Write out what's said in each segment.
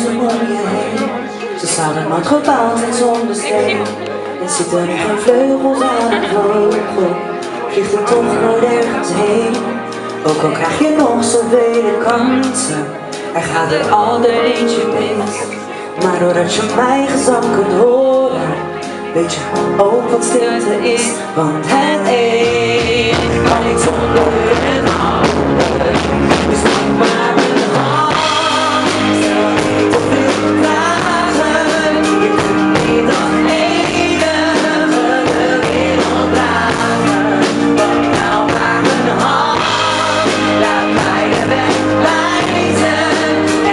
huizen om je heen. Ze staan er nooit gebouwd en zonder steen. En zitten er geen vleugels aan een vogel, vliegt er toch nooit ergens heen. Ook al krijg je nog zoveel kansen, er gaat er altijd eentje mis. Maar doordat je mijn gezang kunt horen, weet je ook wat stilte is. Want het een kan ik zonder het ander. Dus pak maar mijn hand, stel niet te veel vragen. Je kunt niet als enige de wereld dragen. Pak nou maar mijn hand, laat mij de weg wijzen.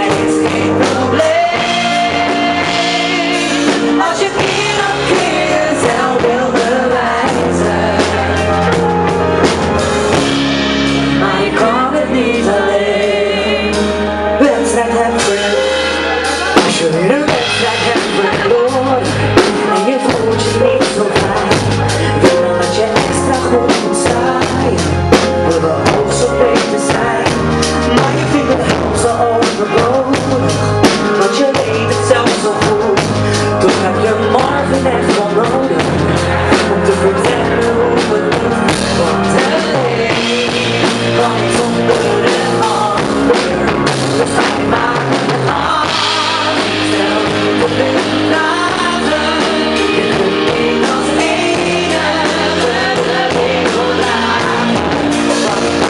Er is geen probleem als je keer op keer jezelf wil bewijzen. Maar je kan het niet alleen. Wedstrijd hebt verloren. Als je weer een wedstrijd hebt verloren en je voelt je niet zo fijn, wil dan dat je extra goed moet zijn. Wil wel ook zo beter zijn, maar je vindt het helemaal zo overbodig, want je weet het zelf zo goed. Toch heb je Marvin echt wel nodig om te vertellen hoe het moet. Want het een kan niet zonder het ander. Dus ga maar mijn hand, stel niet te veel vragen. Je kunt niet als enige de wereld dragen.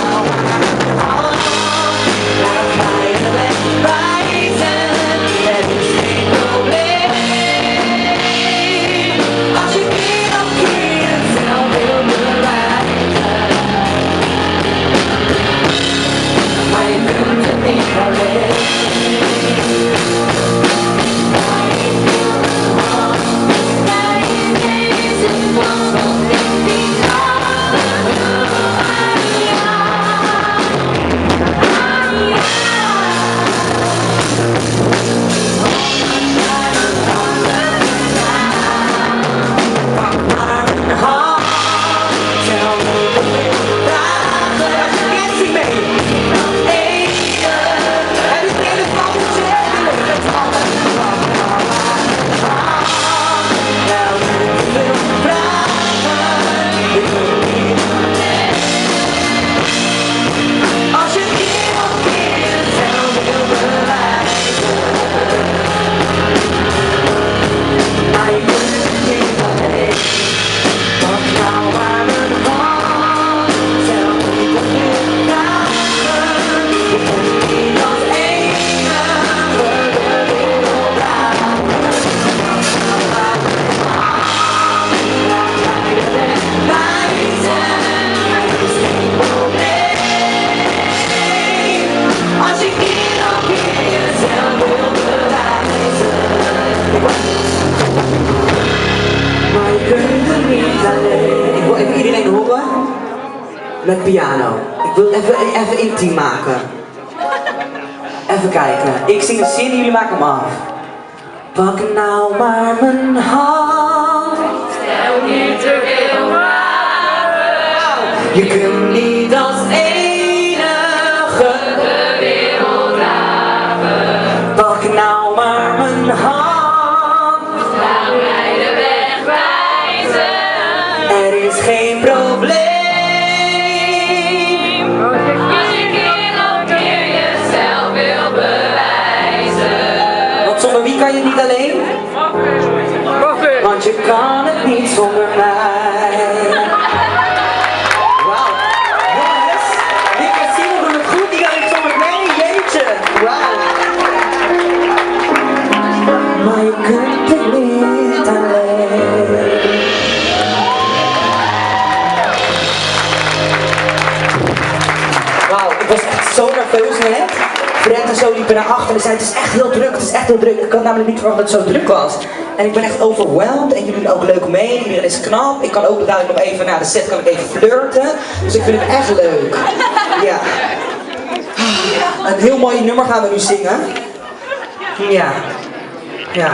Pak nou maar mijn hand, laat mij de weg wijzen. Er is geen probleem als je keer op keer jezelf wil bewijzen. Maar je kunt het niet alleen. Ik wil even iedereen horen met piano. Ik wil even intiem maken. Even kijken. Ik zing een zin en jullie maken hem af. Pak nou maar mijn hand, Stel niet te veel vragen. je kunt niet als enige De wereld dragen. Pak nou maar mijn hand, Laat mij de weg wijzen. er is geen probleem. Als je keer op keer jezelf wil bewijzen. Want zonder wie kan je het niet alleen? Want je kan het niet zonder mij. Wauw. Jongens, Dick en Simon doen het goed, die kan ik zonder mij. Jeetje. Wauw. Maar je kunt het niet alleen. Wauw, ik was echt zo nerveus net. Brent en zo liepen naar achter en zeiden het is echt heel druk, het is echt heel druk. Ik had namelijk niet verwacht dat het zo druk was. En ik ben echt overwhelmed en jullie doen ook leuk mee, iedereen is knap. Ik kan ook dadelijk nog even na de set kan ik even flirten. Dus ik vind het echt leuk. Ja. Een heel mooi nummer gaan we nu zingen. Ja. Ja.